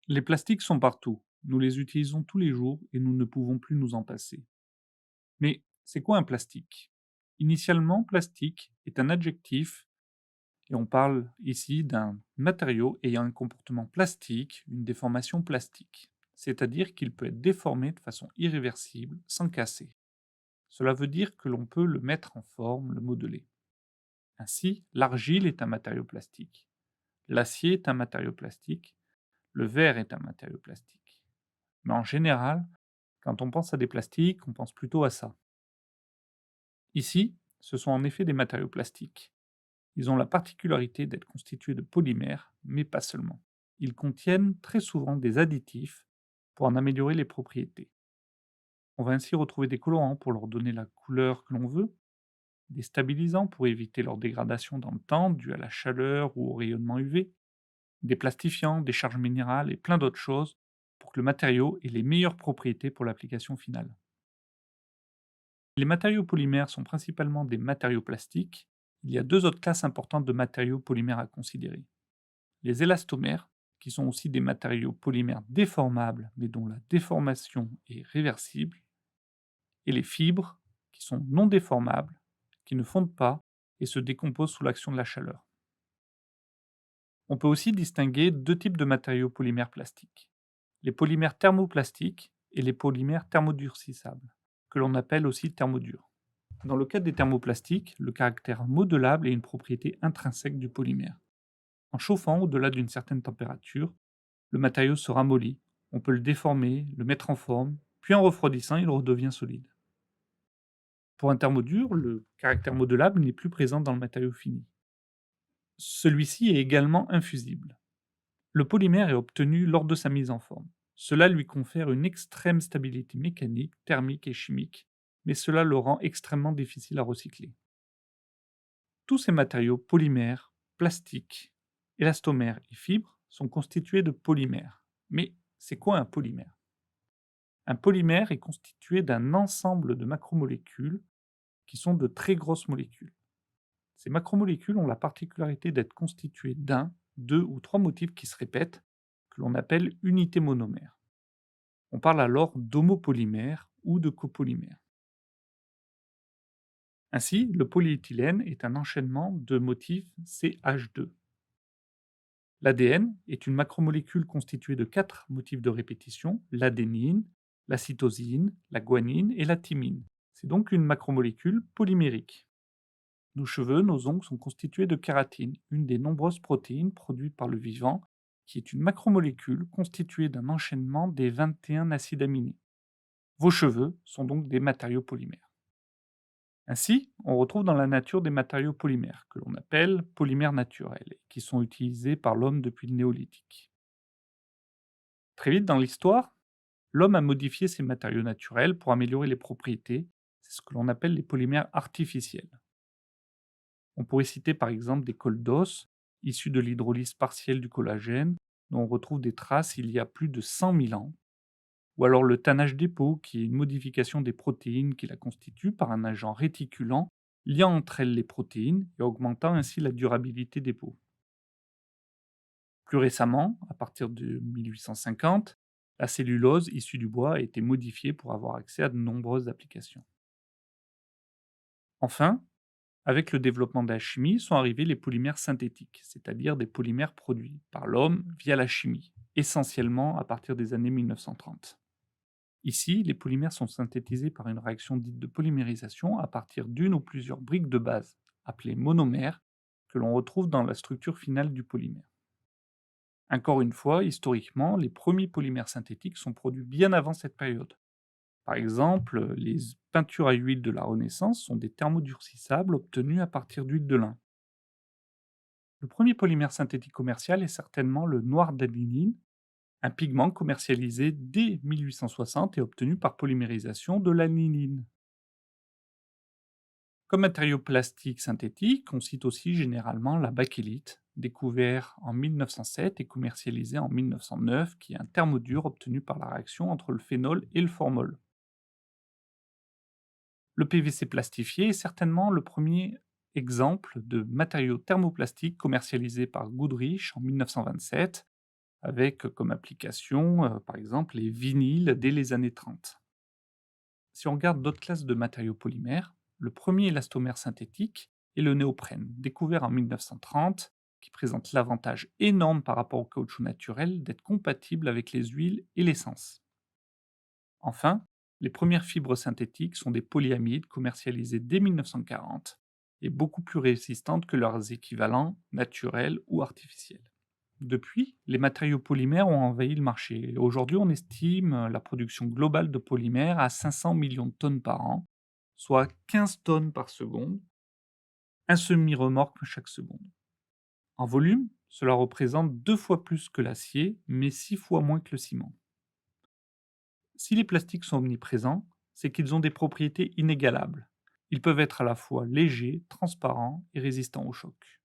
Les plastiques sont partout. Nous les utilisons tous les jours et nous ne pouvons plus nous en passer. Mais c'est quoi un plastique? Initialement, plastique est un adjectif et on parle ici d'un matériau ayant un comportement plastique, une déformation plastique. C'est-à-dire qu'il peut être déformé de façon irréversible sans casser. Cela veut dire que l'on peut le mettre en forme, le modeler. Ainsi, l'argile est un matériau plastique, l'acier est un matériau plastique, le verre est un matériau plastique. Mais en général, quand on pense à des plastiques, on pense plutôt à ça. Ici, ce sont en effet des matériaux plastiques. Ils ont la particularité d'être constitués de polymères, mais pas seulement. Ils contiennent très souvent des additifs pour en améliorer les propriétés. On va ainsi retrouver des colorants pour leur donner la couleur que l'on veut, des stabilisants pour éviter leur dégradation dans le temps due à la chaleur ou au rayonnement UV, des plastifiants, des charges minérales et plein d'autres choses pour que le matériau ait les meilleures propriétés pour l'application finale. Les matériaux polymères sont principalement des matériaux plastiques. Il y a deux autres classes importantes de matériaux polymères à considérer. Les élastomères, qui sont aussi des matériaux polymères déformables, mais dont la déformation est réversible, et les fibres, qui sont non déformables, qui ne fondent pas et se décomposent sous l'action de la chaleur. On peut aussi distinguer deux types de matériaux polymères plastiques, les polymères thermoplastiques et les polymères thermodurcissables, que l'on appelle aussi thermodurs. Dans le cas des thermoplastiques, le caractère modelable est une propriété intrinsèque du polymère. En chauffant au-delà d'une certaine température, le matériau se ramollit, on peut le déformer, le mettre en forme, puis en refroidissant, il redevient solide. Pour un thermodur, le caractère modelable n'est plus présent dans le matériau fini. Celui-ci est également infusible. Le polymère est obtenu lors de sa mise en forme. Cela lui confère une extrême stabilité mécanique, thermique et chimique, mais cela le rend extrêmement difficile à recycler. Tous ces matériaux polymères, plastiques, élastomères et fibres sont constitués de polymères. Mais c'est quoi un polymère? Un polymère est constitué d'un ensemble de macromolécules qui sont de très grosses molécules. Ces macromolécules ont la particularité d'être constituées d'un, deux ou trois motifs qui se répètent, que l'on appelle unités monomères. On parle alors d'homopolymères ou de copolymères. Ainsi, le polyéthylène est un enchaînement de motifs CH2. L'ADN est une macromolécule constituée de quatre motifs de répétition, l'adénine, la cytosine, la guanine et la thymine. C'est donc une macromolécule polymérique. Nos cheveux, nos ongles sont constitués de kératine, une des nombreuses protéines produites par le vivant, qui est une macromolécule constituée d'un enchaînement des 21 acides aminés. Vos cheveux sont donc des matériaux polymères. Ainsi, on retrouve dans la nature des matériaux polymères, que l'on appelle polymères naturels, et qui sont utilisés par l'homme depuis le néolithique. Très vite dans l'histoire, l'homme a modifié ces matériaux naturels pour améliorer les propriétés, c'est ce que l'on appelle les polymères artificiels. On pourrait citer par exemple des cols d'os, issus de l'hydrolyse partielle du collagène, dont on retrouve des traces il y a plus de 100 000 ans, ou alors le tannage des peaux, qui est une modification des protéines qui la constituent par un agent réticulant, liant entre elles les protéines et augmentant ainsi la durabilité des peaux. Plus récemment, à partir de 1850, la cellulose issue du bois a été modifiée pour avoir accès à de nombreuses applications. Enfin, avec le développement de la chimie sont arrivés les polymères synthétiques, c'est-à-dire des polymères produits par l'homme via la chimie, essentiellement à partir des années 1930. Ici, les polymères sont synthétisés par une réaction dite de polymérisation à partir d'une ou plusieurs briques de base, appelées monomères, que l'on retrouve dans la structure finale du polymère. Encore une fois, historiquement, les premiers polymères synthétiques sont produits bien avant cette période. Par exemple, les peintures à huile de la Renaissance sont des thermodurcissables obtenus à partir d'huile de lin. Le premier polymère synthétique commercial est certainement le noir d'adenine, un pigment commercialisé dès 1860 et obtenu par polymérisation de l'alanine. Comme matériau plastique synthétique, on cite aussi généralement la bakélite, découvert en 1907 et commercialisé en 1909, qui est un thermodure obtenu par la réaction entre le phénol et le formol. Le PVC plastifié est certainement le premier exemple de matériau thermoplastique commercialisé par Goodrich en 1927 avec comme application, par exemple, les vinyles dès les années 30. Si on regarde d'autres classes de matériaux polymères, le premier élastomère synthétique est le néoprène, découvert en 1930, qui présente l'avantage énorme par rapport au caoutchouc naturel d'être compatible avec les huiles et l'essence. Enfin, les premières fibres synthétiques sont des polyamides commercialisés dès 1940 et beaucoup plus résistantes que leurs équivalents naturels ou artificiels. Depuis, les matériaux polymères ont envahi le marché. Aujourd'hui, on estime la production globale de polymères à 500 millions de tonnes par an, soit 15 tonnes par seconde, un semi-remorque chaque seconde. En volume, cela représente 2 fois plus que l'acier, mais 6 fois moins que le ciment. Si les plastiques sont omniprésents, c'est qu'ils ont des propriétés inégalables. Ils peuvent être à la fois légers, transparents et résistants au choc,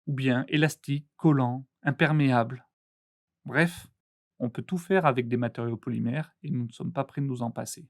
ou bien élastiques, collants, imperméables. Bref, on peut tout faire avec des matériaux polymères et nous ne sommes pas prêts de nous en passer.